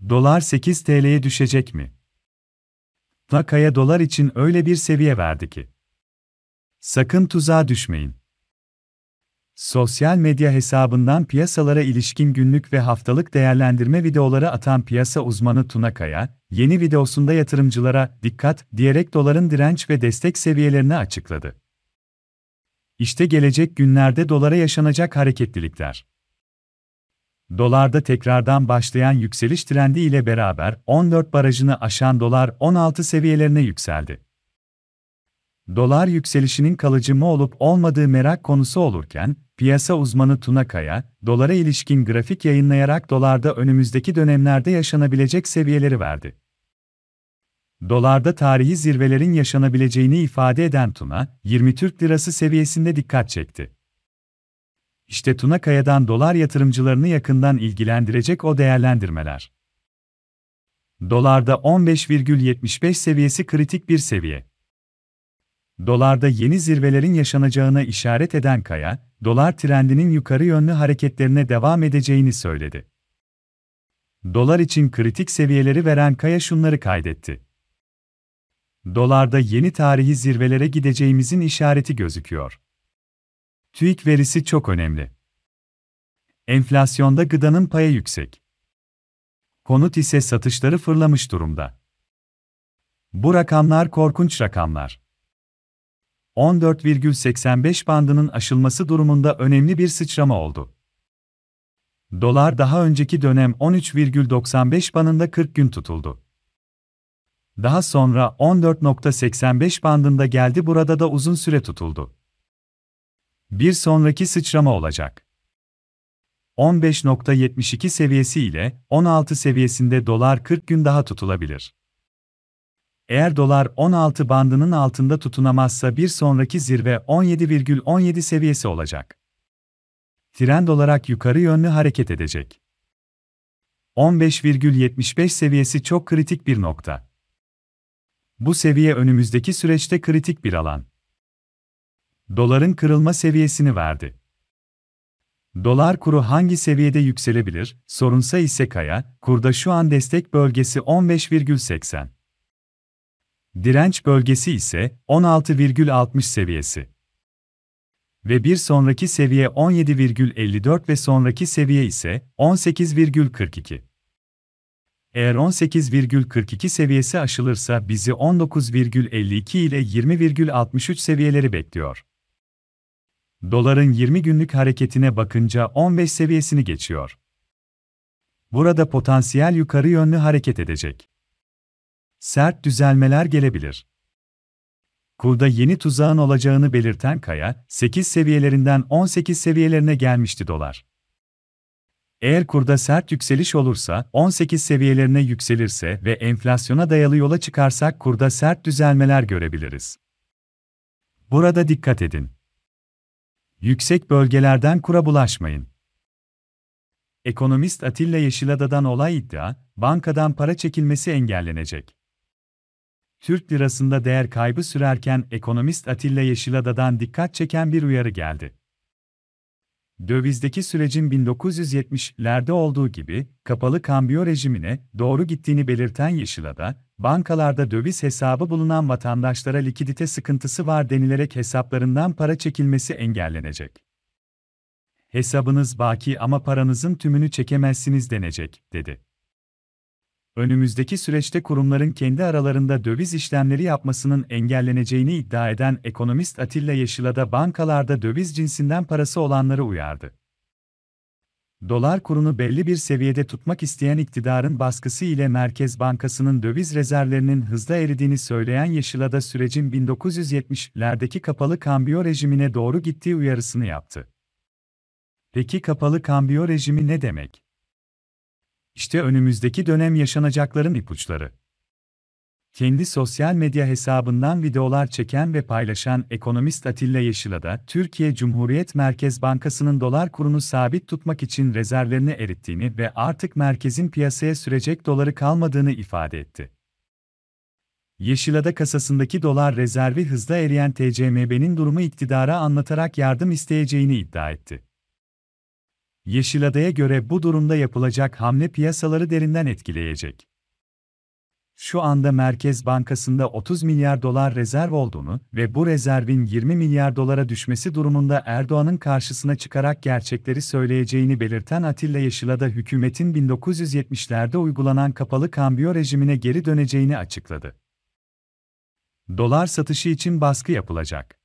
Dolar 8 TL'ye düşecek mi? Kaya dolar için öyle bir seviye verdi ki. Sakın tuzağa düşmeyin. Sosyal medya hesabından piyasalara ilişkin günlük ve haftalık değerlendirme videoları atan piyasa uzmanı Tuna Kaya, yeni videosunda yatırımcılara "dikkat" diyerek doların direnç ve destek seviyelerini açıkladı. İşte gelecek günlerde dolara yaşanacak hareketlilikler. Dolarda tekrardan başlayan yükseliş trendi ile beraber 14 barajını aşan dolar 16 seviyelerine yükseldi. Dolar yükselişinin kalıcı mı olup olmadığı merak konusu olurken, piyasa uzmanı Tuna Kaya, dolara ilişkin grafik yayınlayarak dolarda önümüzdeki dönemlerde yaşanabilecek seviyeleri verdi. Dolarda tarihi zirvelerin yaşanabileceğini ifade eden Tuna, 20 Türk Lirası seviyesinde dikkat çekti. İşte Tuna Kaya'dan dolar yatırımcılarını yakından ilgilendirecek o değerlendirmeler. Dolarda 15,75 seviyesi kritik bir seviye. Dolarda yeni zirvelerin yaşanacağına işaret eden Kaya, dolar trendinin yukarı yönlü hareketlerine devam edeceğini söyledi. Dolar için kritik seviyeleri veren Kaya şunları kaydetti. Dolarda yeni tarihi zirvelere gideceğimizin işareti gözüküyor. TÜİK verisi çok önemli. Enflasyonda gıdanın payı yüksek. Konut ise satışları fırlamış durumda. Bu rakamlar korkunç rakamlar. 14,85 bandının aşılması durumunda önemli bir sıçrama oldu. Dolar daha önceki dönem 13,95 bandında 40 gün tutuldu. Daha sonra 14,85 bandında geldi, burada da uzun süre tutuldu. Bir sonraki sıçrama olacak. 15,72 seviyesi ile 16 seviyesinde dolar 40 gün daha tutulabilir. Eğer dolar 16 bandının altında tutunamazsa bir sonraki zirve 17,17 seviyesi olacak. Trend olarak yukarı yönlü hareket edecek. 15,75 seviyesi çok kritik bir nokta. Bu seviye önümüzdeki süreçte kritik bir alan. Doların kırılma seviyesini verdi. Dolar kuru hangi seviyede yükselebilir? Sorunsa ise Kaya, kurda şu an destek bölgesi 15,80. Direnç bölgesi ise 16,60 seviyesi. Ve bir sonraki seviye 17,54 ve sonraki seviye ise 18,42. Eğer 18,42 seviyesi aşılırsa bizi 19,52 ile 20,63 seviyeleri bekliyor. Doların 20 günlük hareketine bakınca 15 seviyesini geçiyor. Burada potansiyel yukarı yönlü hareket edecek. Sert düzelmeler gelebilir. Kurda yeni tuzağın olacağını belirten Kaya, 8 seviyelerinden 18 seviyelerine gelmişti dolar. Eğer kurda sert yükseliş olursa, 18 seviyelerine yükselirse ve enflasyona dayalı yola çıkarsak kurda sert düzelmeler görebiliriz. Burada dikkat edin. Yüksek bölgelerden kura bulaşmayın. Ekonomist Atilla Yeşilada'dan olay iddia, bankadan para çekilmesi engellenecek. Türk lirasında değer kaybı sürerken ekonomist Atilla Yeşilada'dan dikkat çeken bir uyarı geldi. Dövizdeki sürecin 1970'lerde olduğu gibi kapalı kambiyo rejimine doğru gittiğini belirten Yeşilada, bankalarda döviz hesabı bulunan vatandaşlara likidite sıkıntısı var denilerek hesaplarından para çekilmesi engellenecek. Hesabınız baki ama paranızın tümünü çekemezsiniz denecek, dedi. Önümüzdeki süreçte kurumların kendi aralarında döviz işlemleri yapmasının engelleneceğini iddia eden ekonomist Atilla Yeşilada bankalarda döviz cinsinden parası olanları uyardı. Dolar kurunu belli bir seviyede tutmak isteyen iktidarın baskısı ile Merkez Bankası'nın döviz rezervlerinin hızla eridiğini söyleyen Yeşilada sürecin 1970'lerdeki kapalı kambiyo rejimine doğru gittiği uyarısını yaptı. Peki kapalı kambiyo rejimi ne demek? İşte önümüzdeki dönem yaşanacakların ipuçları. Kendi sosyal medya hesabından videolar çeken ve paylaşan ekonomist Atilla Yeşilada, Türkiye Cumhuriyet Merkez Bankası'nın dolar kurunu sabit tutmak için rezervlerini erittiğini ve artık merkezin piyasaya sürecek doları kalmadığını ifade etti. Yeşilada kasasındaki dolar rezervi hızla eriyen TCMB'nin durumu iktidara anlatarak yardım isteyeceğini iddia etti. Yeşilada'ya göre bu durumda yapılacak hamle piyasaları derinden etkileyecek. Şu anda Merkez Bankası'nda 30 milyar dolar rezerv olduğunu ve bu rezervin 20 milyar dolara düşmesi durumunda Erdoğan'ın karşısına çıkarak gerçekleri söyleyeceğini belirten Atilla Yeşilada hükümetin 1970'lerde uygulanan kapalı kambiyo rejimine geri döneceğini açıkladı. Dolar satışı için baskı yapılacak.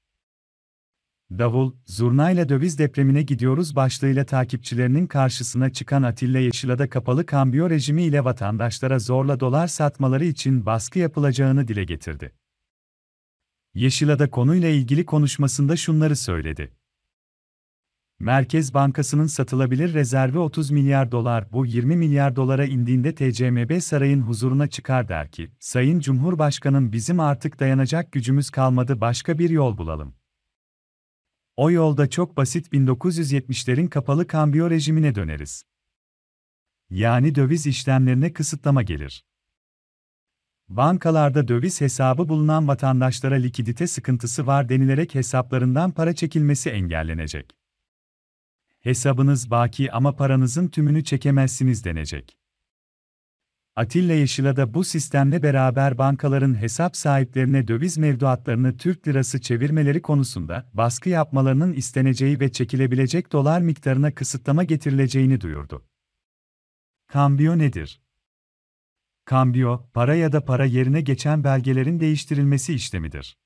Davul, zurnayla döviz depremine gidiyoruz başlığıyla takipçilerinin karşısına çıkan Atilla Yeşilada kapalı kambiyo rejimi ile vatandaşlara zorla dolar satmaları için baskı yapılacağını dile getirdi. Yeşilada konuyla ilgili konuşmasında şunları söyledi. Merkez Bankası'nın satılabilir rezervi 30 milyar dolar, bu 20 milyar dolara indiğinde TCMB sarayın huzuruna çıkar der ki, Sayın Cumhurbaşkanım bizim artık dayanacak gücümüz kalmadı, başka bir yol bulalım. O yolda çok basit 1970'lerin kapalı kambiyo rejimine döneriz. Yani döviz işlemlerine kısıtlama gelir. Bankalarda döviz hesabı bulunan vatandaşlara likidite sıkıntısı var denilerek hesaplarından para çekilmesi engellenecek. Hesabınız baki ama paranızın tümünü çekemezsiniz denecek. Atilla Yeşilada bu sistemle beraber bankaların hesap sahiplerine döviz mevduatlarını Türk lirası çevirmeleri konusunda baskı yapmalarının isteneceği ve çekilebilecek dolar miktarına kısıtlama getirileceğini duyurdu. Kambiyo nedir? Kambiyo, para ya da para yerine geçen belgelerin değiştirilmesi işlemidir.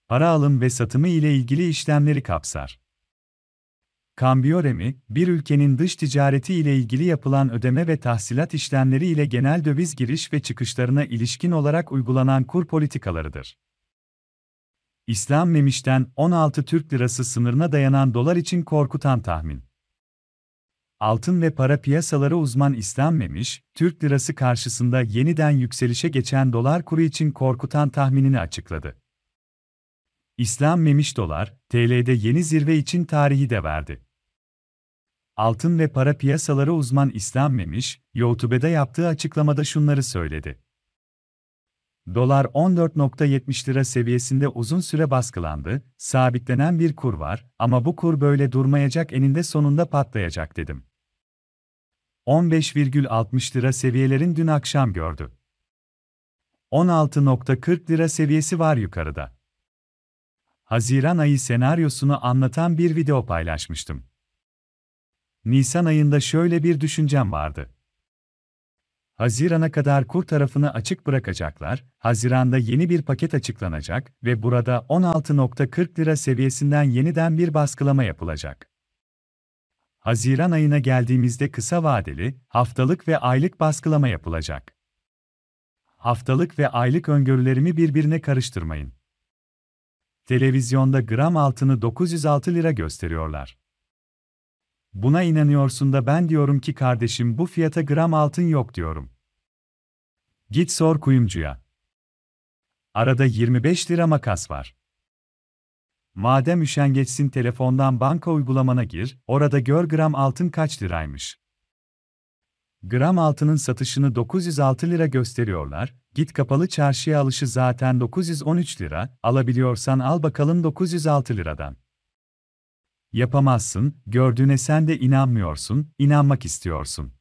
Para alım ve satımı ile ilgili işlemleri kapsar. Kambiyo remi, bir ülkenin dış ticareti ile ilgili yapılan ödeme ve tahsilat işlemleri ile genel döviz giriş ve çıkışlarına ilişkin olarak uygulanan kur politikalarıdır. İslam Memiş'ten 16 Türk lirası sınırına dayanan dolar için korkutan tahmin. Altın ve para piyasaları uzman İslam Memiş, Türk lirası karşısında yeniden yükselişe geçen dolar kuru için korkutan tahminini açıkladı. İslam Memiş dolar, TL'de yeni zirve için tarihi de verdi. Altın ve para piyasaları uzman İslam Memiş, YouTube'da yaptığı açıklamada şunları söyledi. Dolar 14.70 lira seviyesinde uzun süre baskılandı, sabitlenen bir kur var ama bu kur böyle durmayacak, eninde sonunda patlayacak dedim. 15,60 lira seviyelerin dün akşam gördü. 16.40 lira seviyesi var yukarıda. Haziran ayı senaryosunu anlatan bir video paylaşmıştım. Nisan ayında şöyle bir düşüncem vardı. Hazirana kadar kur tarafını açık bırakacaklar, Haziran'da yeni bir paket açıklanacak ve burada 16.40 lira seviyesinden yeniden bir baskılama yapılacak. Haziran ayına geldiğimizde kısa vadeli, haftalık ve aylık baskılama yapılacak. Haftalık ve aylık öngörülerimi birbirine karıştırmayın. Televizyonda gram altını 906 lira gösteriyorlar. Buna inanıyorsun da ben diyorum ki kardeşim bu fiyata gram altın yok diyorum. Git sor kuyumcuya. Arada 25 lira makas var. Madem üşengeçsin telefondan banka uygulamana gir, orada gör gram altın kaç liraymış. Gram altının satışını 906 lira gösteriyorlar, git kapalı çarşıya alışı zaten 913 lira, alabiliyorsan al bakalım 906 liradan. Yapamazsın, gördüğüne sen de inanmıyorsun, inanmak istiyorsun.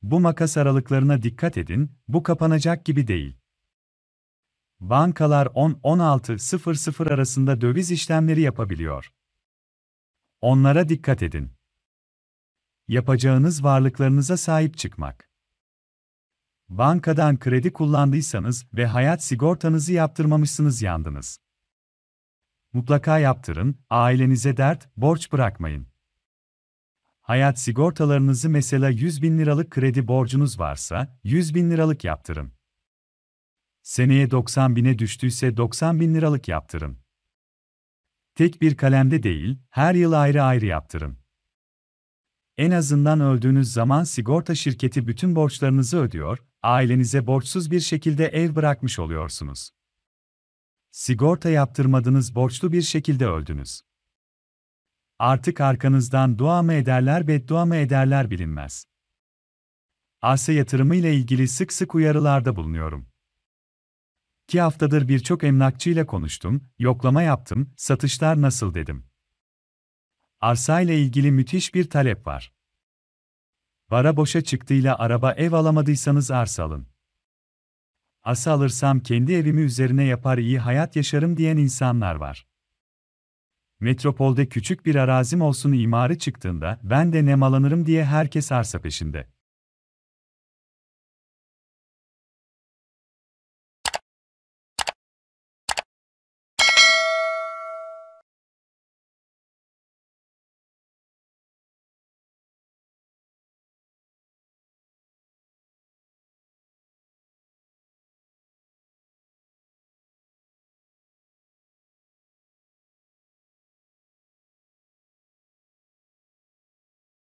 Bu makas aralıklarına dikkat edin, bu kapanacak gibi değil. Bankalar 10-16.00 arasında döviz işlemleri yapabiliyor. Onlara dikkat edin. Yapacağınız varlıklarınıza sahip çıkmak. Bankadan kredi kullandıysanız ve hayat sigortanızı yaptırmamışsınız, yandınız. Mutlaka yaptırın, ailenize dert, borç bırakmayın. Hayat sigortalarınızı, mesela 100.000 liralık kredi borcunuz varsa, 100.000 liralık yaptırın. Seneye 90.000'e düştüyse 90.000 liralık yaptırın. Tek bir kalemde değil, her yıl ayrı ayrı yaptırın. En azından öldüğünüz zaman sigorta şirketi bütün borçlarınızı ödüyor, ailenize borçsuz bir şekilde ev bırakmış oluyorsunuz. Sigorta yaptırmadınız, borçlu bir şekilde öldünüz. Artık arkanızdan dua mı ederler, beddua mı ederler bilinmez. Arsa yatırımı ile ilgili sık sık uyarılarda bulunuyorum. 2 haftadır birçok emlakçıyla konuştum, yoklama yaptım, satışlar nasıl dedim. Arsa ile ilgili müthiş bir talep var. Para boşa çıktığıyla araba ev alamadıysanız arsa alın. Arsa alırsam kendi evimi üzerine yapar iyi hayat yaşarım diyen insanlar var. Metropolde küçük bir arazim olsun imarı çıktığında ben de nem alınırım diye herkes arsa peşinde.